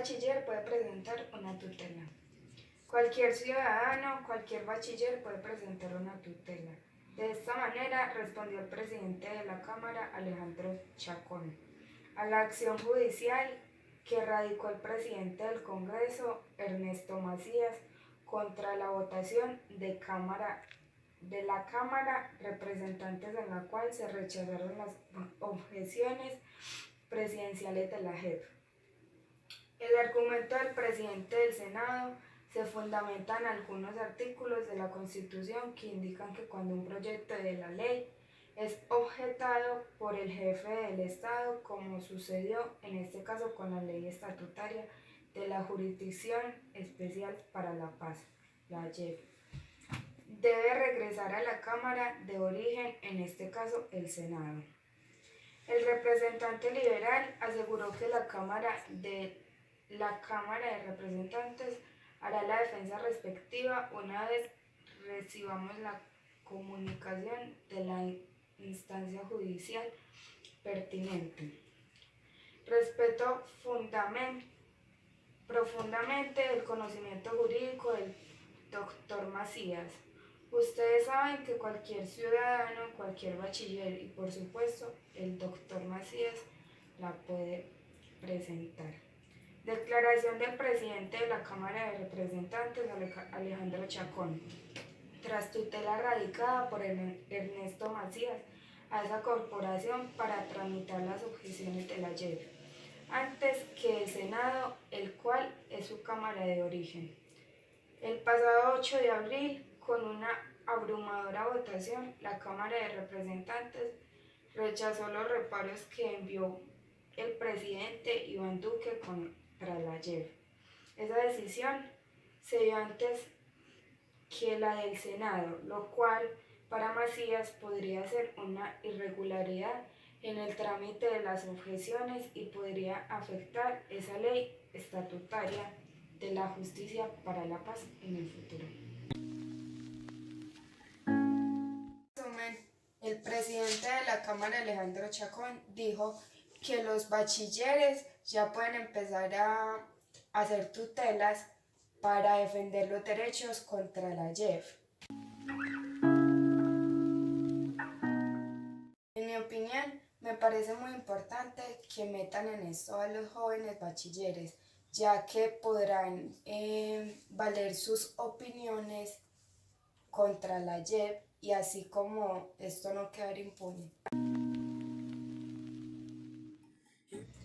bachiller puede presentar una tutela. Cualquier ciudadano, cualquier bachiller puede presentar una tutela. De esta manera respondió el presidente de la Cámara, Alejandro Chacón, a la acción judicial que radicó el presidente del Congreso, Ernesto Macías, contra la votación de la Cámara Representantes, en la cual se rechazaron las objeciones presidenciales de la JEP. El argumento del presidente del Senado se fundamenta en algunos artículos de la Constitución que indican que cuando un proyecto de la ley es objetado por el jefe del Estado, como sucedió en este caso con la ley estatutaria de la Jurisdicción Especial para la Paz, la JEP, debe regresar a la Cámara de origen, en este caso el Senado. El representante liberal aseguró que la Cámara de Representantes hará la defensa respectiva una vez recibamos la comunicación de la instancia judicial pertinente. Respeto profundamente el conocimiento jurídico del doctor Macías. Ustedes saben que cualquier ciudadano, cualquier bachiller y por supuesto el doctor Macías la puede presentar. Declaración del presidente de la Cámara de Representantes, Alejandro Chacón. Tras tutela radicada por Ernesto Macías a esa corporación para tramitar las objeciones de la JEP, antes que el Senado, el cual es su Cámara de origen. El pasado 8 de abril, con una abrumadora votación, la Cámara de Representantes rechazó los reparos que envió el presidente Iván Duque contra la JEP. Esa decisión se dio antes que la del Senado, lo cual para Macías podría ser una irregularidad en el trámite de las objeciones y podría afectar esa ley estatutaria de la justicia para la paz en el futuro. El presidente de la Cámara, Alejandro Chacón, dijo que los bachilleres ya pueden empezar a hacer tutelas para defender los derechos contra la JEP. En mi opinión, me parece muy importante que metan en esto a los jóvenes bachilleres, ya que podrán valer sus opiniones contra la JEP y así como esto no quedar impune.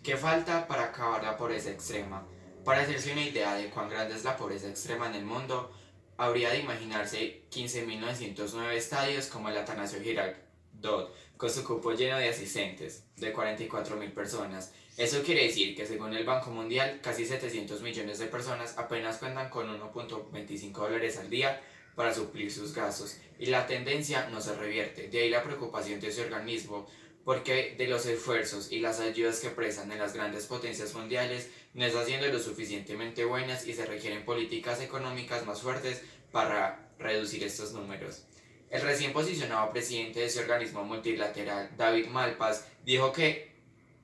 ¿Qué falta para acabar la pobreza extrema? Para hacerse una idea de cuán grande es la pobreza extrema en el mundo, habría de imaginarse 15.909 estadios como el Atanasio Girardot, con su cupo lleno de asistentes, de 44.000 personas. Eso quiere decir que según el Banco Mundial, casi 700 millones de personas apenas cuentan con $1.25 al día para suplir sus gastos, y la tendencia no se revierte. De ahí la preocupación de ese organismo, porque de los esfuerzos y las ayudas que prestan en las grandes potencias mundiales no está siendo lo suficientemente buenas y se requieren políticas económicas más fuertes para reducir estos números. El recién posicionado presidente de ese organismo multilateral, David Malpass, dijo que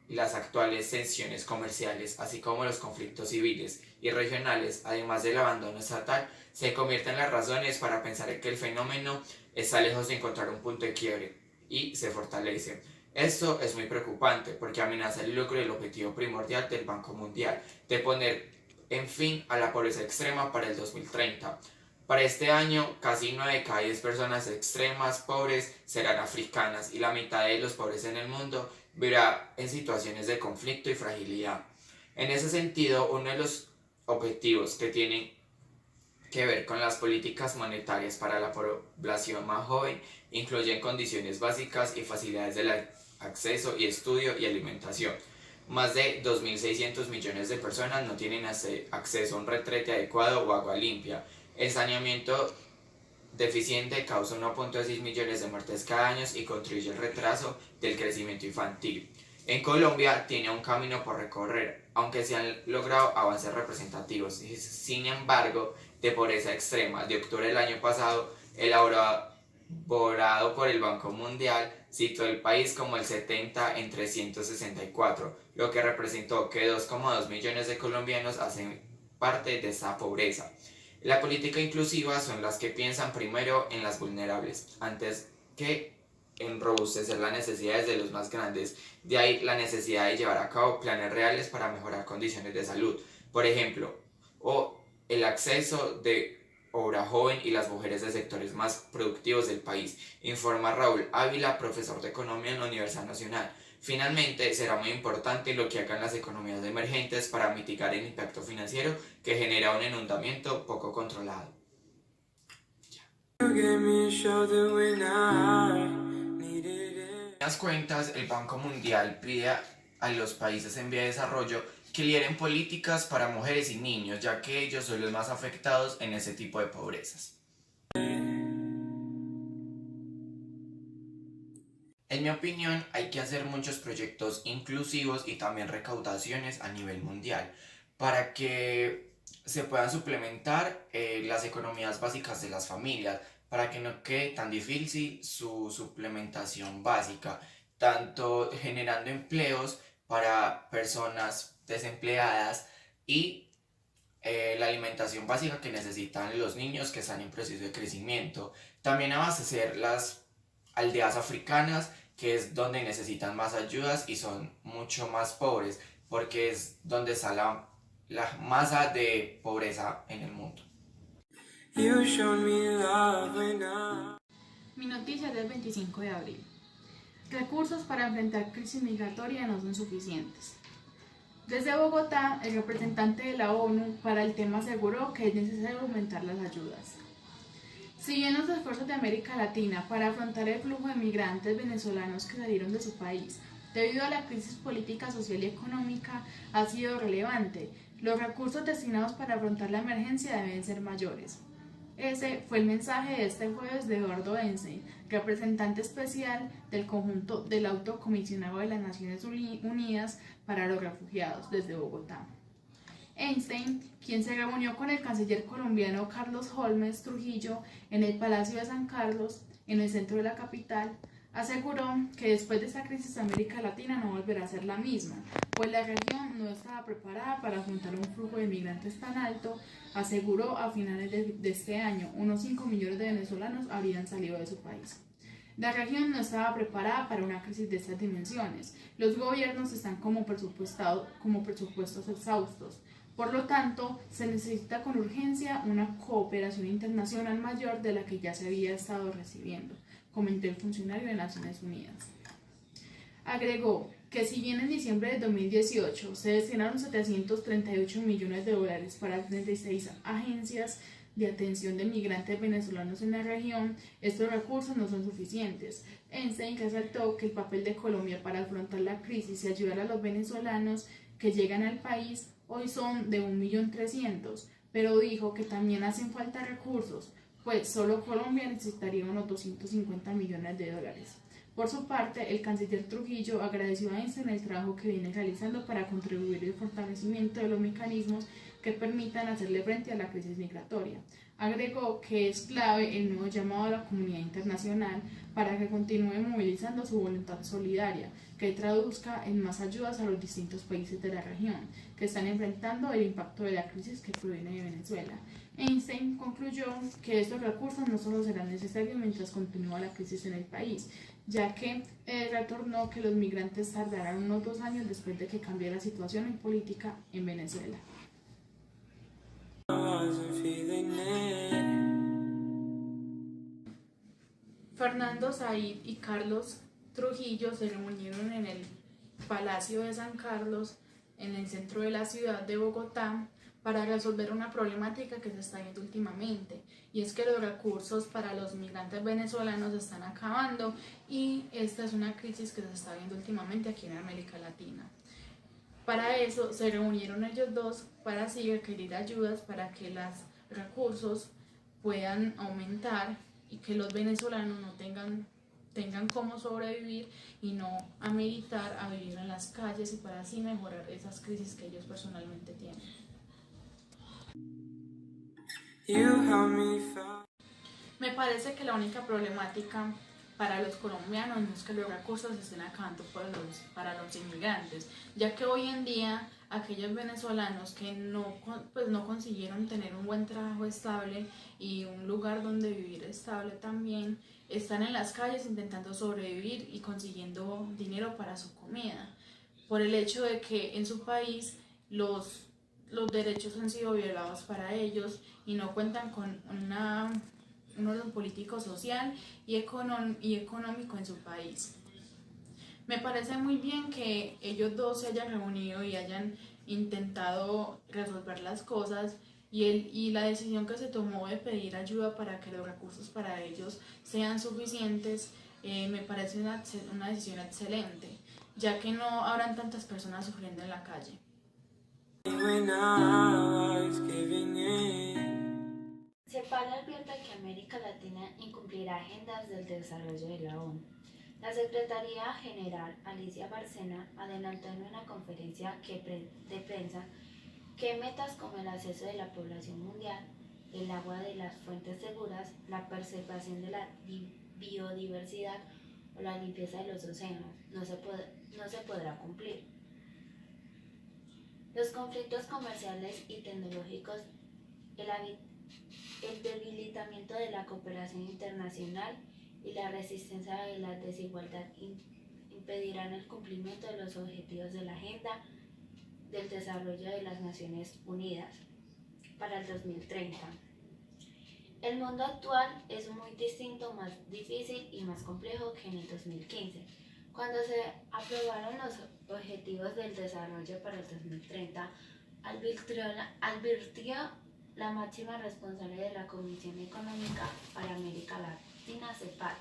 las actuales tensiones comerciales, así como los conflictos civiles y regionales, además del abandono estatal, se convierten en las razones para pensar que el fenómeno está lejos de encontrar un punto de quiebre y se fortalece. Esto es muy preocupante porque amenaza el logro del objetivo primordial del Banco Mundial de poner en fin a la pobreza extrema para el 2030. Para este año, casi 9 de cada 10 personas extremas pobres serán africanas y la mitad de los pobres en el mundo vivirá en situaciones de conflicto y fragilidad. En ese sentido, uno de los objetivos que tienen que ver con las políticas monetarias para la población más joven incluyen condiciones básicas y facilidades de acceso y estudio y alimentación. Más de 2.600 millones de personas no tienen acceso a un retrete adecuado o agua limpia. El saneamiento deficiente causa 1.6 millones de muertes cada año y contribuye al retraso del crecimiento infantil. En Colombia tiene un camino por recorrer, aunque se han logrado avances representativos. Sin embargo, de pobreza extrema de octubre del año pasado, elaborado por el Banco Mundial, situó el país como el 70 entre 164, lo que representó que 2,2 millones de colombianos hacen parte de esa pobreza. La política inclusiva son las que piensan primero en las vulnerables, antes que en robustecer las necesidades de los más grandes. De ahí la necesidad de llevar a cabo planes reales para mejorar condiciones de salud, por ejemplo, o el acceso de obra joven y las mujeres de sectores más productivos del país, informa Raúl Ávila, profesor de Economía en la Universidad Nacional. Finalmente, será muy importante lo que hagan las economías emergentes para mitigar el impacto financiero que genera un endeudamiento poco controlado. En las cuentas, el Banco Mundial pide a los países en vía de desarrollo que lideren políticas para mujeres y niños, ya que ellos son los más afectados en ese tipo de pobrezas. En mi opinión, hay que hacer muchos proyectos inclusivos y también recaudaciones a nivel mundial para que se puedan suplementar las economías básicas de las familias, para que no quede tan difícil su suplementación básica, tanto generando empleos para personas desempleadas y la alimentación básica que necesitan los niños que están en proceso de crecimiento. También abastecer las aldeas africanas, que es donde necesitan más ayudas y son mucho más pobres, porque es donde está la masa de pobreza en el mundo. Mi noticia es del 25 de abril. Recursos para enfrentar crisis migratoria no son suficientes. Desde Bogotá, el representante de la ONU para el tema aseguró que es necesario aumentar las ayudas. Si bien los esfuerzos de América Latina para afrontar el flujo de migrantes venezolanos que salieron de su país debido a la crisis política, social y económica ha sido relevante, los recursos destinados para afrontar la emergencia deben ser mayores. Ese fue el mensaje de este jueves de Eduardo Einstein, representante especial del conjunto del Alto Comisionado de las Naciones Unidas para los Refugiados desde Bogotá. Einstein, quien se reunió con el canciller colombiano Carlos Holmes Trujillo en el Palacio de San Carlos, en el centro de la capital, aseguró que después de esta crisis América Latina no volverá a ser la misma, pues la región no estaba preparada para afrontar un flujo de migrantes tan alto. Aseguró a finales de este año unos 5 millones de venezolanos habrían salido de su país. La región no estaba preparada para una crisis de estas dimensiones. Los gobiernos están como presupuestos exhaustos. Por lo tanto, se necesita con urgencia una cooperación internacional mayor de la que ya se había estado recibiendo, comentó el funcionario de Naciones Unidas. Agregó que si bien en diciembre de 2018 se destinaron 738 millones de dólares para 36 agencias de atención de migrantes venezolanos en la región, estos recursos no son suficientes. Einstein resaltó que el papel de Colombia para afrontar la crisis y ayudar a los venezolanos que llegan al país hoy son de 1.300.000, pero dijo que también hacen falta recursos, pues solo Colombia necesitaría unos 250 millones de dólares. Por su parte, el canciller Trujillo agradeció a Einstein el trabajo que viene realizando para contribuir al fortalecimiento de los mecanismos que permitan hacerle frente a la crisis migratoria. Agregó que es clave el nuevo llamado a la comunidad internacional para que continúe movilizando su voluntad solidaria, que traduzca en más ayudas a los distintos países de la región que están enfrentando el impacto de la crisis que proviene de Venezuela. Einstein concluyó que estos recursos no solo serán necesarios mientras continúa la crisis en el país, ya que retornó que los migrantes tardarán unos 2 años después de que cambie la situación en política en Venezuela. Fernando Said y Carlos Trujillo se reunieron en el Palacio de San Carlos, en el centro de la ciudad de Bogotá, para resolver una problemática que se está viendo últimamente, y es que los recursos para los migrantes venezolanos se están acabando y esta es una crisis que se está viendo últimamente aquí en América Latina. Para eso se reunieron ellos dos para así requerir ayudas para que los recursos puedan aumentar y que los venezolanos no tengan cómo sobrevivir y no ameritar a vivir en las calles, y para así mejorar esas crisis que ellos personalmente tienen. Me parece que la única problemática para los colombianos no es que los recursos se estén acabando para los inmigrantes, ya que hoy en día aquellos venezolanos que no consiguieron tener un buen trabajo estable y un lugar donde vivir estable también, están en las calles intentando sobrevivir y consiguiendo dinero para su comida, por el hecho de que en su país los derechos han sido violados para ellos y no cuentan con un orden político, social y económico en su país. Me parece muy bien que ellos dos se hayan reunido y hayan intentado resolver las cosas y la decisión que se tomó de pedir ayuda para que los recursos para ellos sean suficientes, me parece una decisión excelente, ya que no habrán tantas personas sufriendo en la calle. CEPAL advierte que América Latina incumplirá agendas del desarrollo de la ONU. La Secretaría General Alicia Bárcena adelantó en una conferencia de prensa que metas como el acceso de la población mundial, el agua de las fuentes seguras, la preservación de la biodiversidad o la limpieza de los océanos no se podrá cumplir. Los conflictos comerciales y tecnológicos, el debilitamiento de la cooperación internacional y la resistencia a la desigualdad impedirán el cumplimiento de los objetivos de la Agenda del Desarrollo de las Naciones Unidas para el 2030. El mundo actual es muy distinto, más difícil y más complejo que en el 2015, cuando se aprobaron los Objetivos del Desarrollo para el 2030, advirtió la máxima responsable de la Comisión Económica para América Latina, CEPAL,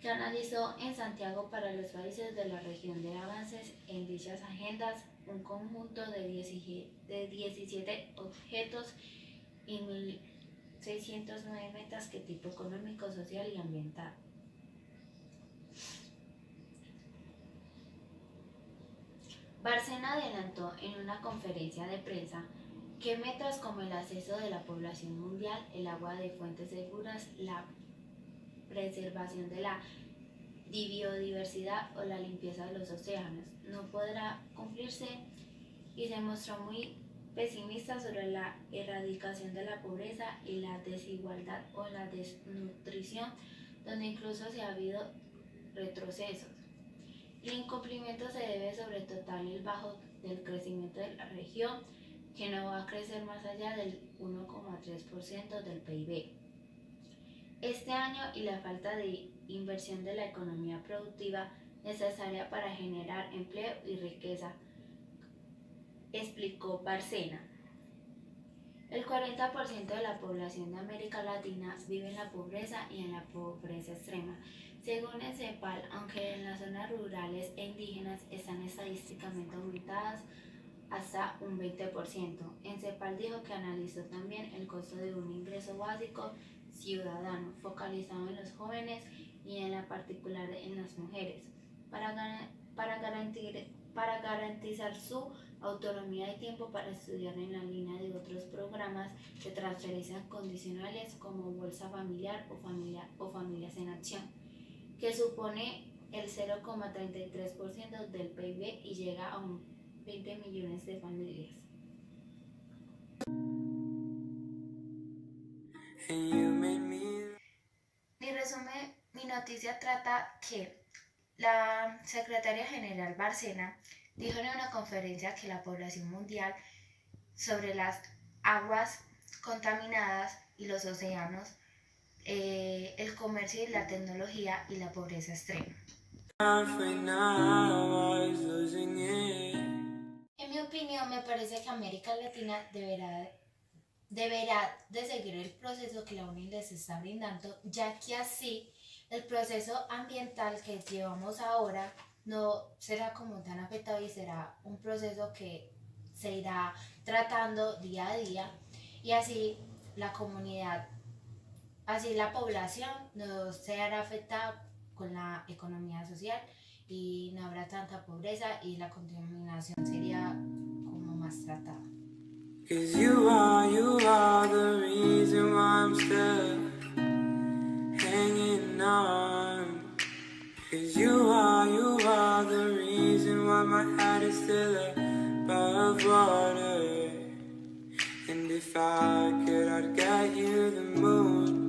que analizó en Santiago para los países de la región de avances en dichas agendas un conjunto de 17 objetos y 1.609 metas de tipo económico, social y ambiental. Bárcena adelantó en una conferencia de prensa que metas como el acceso de la población mundial, el agua de fuentes seguras, la preservación de la biodiversidad o la limpieza de los océanos no podrá cumplirse y se mostró muy pesimista sobre la erradicación de la pobreza y la desigualdad o la desnutrición, donde incluso se ha habido retrocesos. El incumplimiento se debe sobre todo al bajo del crecimiento de la región, que no va a crecer más allá del 1,3% del PIB este año, y la falta de inversión de la economía productiva necesaria para generar empleo y riqueza, explicó Bárcena. El 40% de la población de América Latina vive en la pobreza y en la pobreza extrema. Según el CEPAL, aunque en las zonas rurales e indígenas están estadísticamente aumentadas hasta un 20%. En CEPAL dijo que analizó también el costo de un ingreso básico ciudadano, focalizado en los jóvenes y en la particular en las mujeres, para garantizar su autonomía y tiempo para estudiar en la línea de otros programas de transferencias condicionales como Bolsa Familiar o Familias en Acción, que supone el 0,33% del PIB y llega a 20 millones de familias. Mi noticia trata que la secretaria general Bárcena dijo en una conferencia que la población mundial sobre las aguas contaminadas y los océanos, el comercio y la tecnología y la pobreza extrema. En mi opinión, me parece que América Latina deberá de seguir el proceso que la ONU les está brindando, ya que así el proceso ambiental que llevamos ahora no será como tan afectado y será un proceso que se irá tratando día a día, y así la comunidad, así la población no se hará afectada con la economía social y no habrá tanta pobreza y la contaminación sería como más tratada. 'Cause you are the reason why I'm still hanging on. reason why my heart is still above water. And if I could, I'd get you the moon.